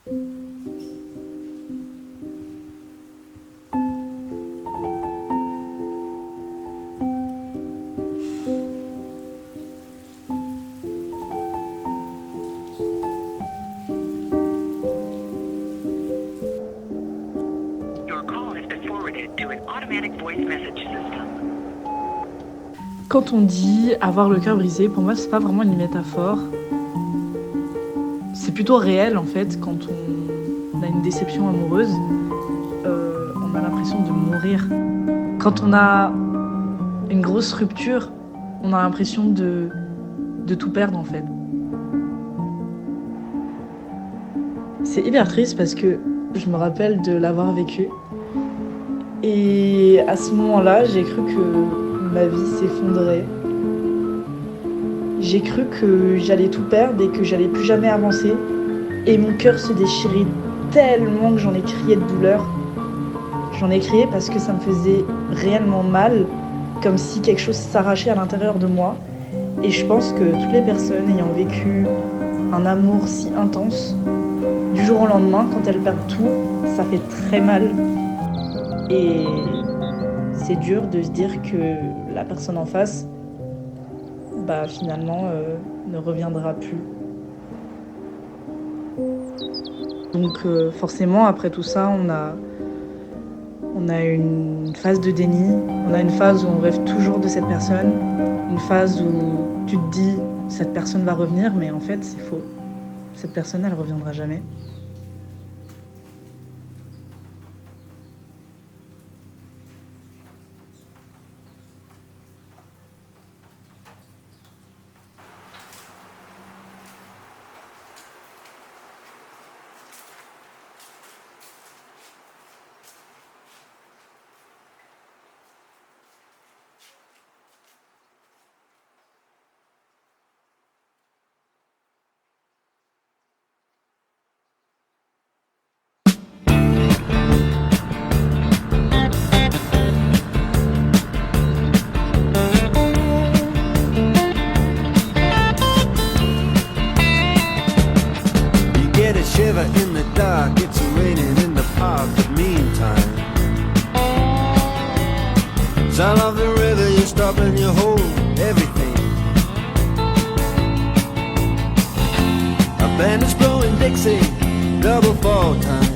Quand on dit avoir le cœur brisé, pour moi, c'est pas vraiment une métaphore. C'est plutôt réel en fait. Quand on a une déception amoureuse, on a l'impression de mourir. Quand on a une grosse rupture, on a l'impression de tout perdre en fait. C'est hyper triste parce que je me rappelle de l'avoir vécu. Et à ce moment-là, j'ai cru que ma vie s'effondrait. J'ai cru que j'allais tout perdre et que j'allais plus jamais avancer. Et mon cœur se déchirait tellement que j'en ai crié de douleur. J'en ai crié parce que ça me faisait réellement mal, comme si quelque chose s'arrachait à l'intérieur de moi. Et je pense que toutes les personnes ayant vécu un amour si intense, du jour au lendemain, quand elles perdent tout, ça fait très mal. Et c'est dur de se dire que la personne en face, finalement, ne reviendra plus. Donc forcément, après tout ça, on a une phase de déni, on a une phase où on rêve toujours de cette personne, une phase où tu te dis cette personne va revenir, mais en fait c'est faux. Cette personne, elle reviendra jamais. Shiver in the dark, it's raining in the park, but meantime sound of the river, you stop and you hold everything. A band is blowing Dixie, double fall time.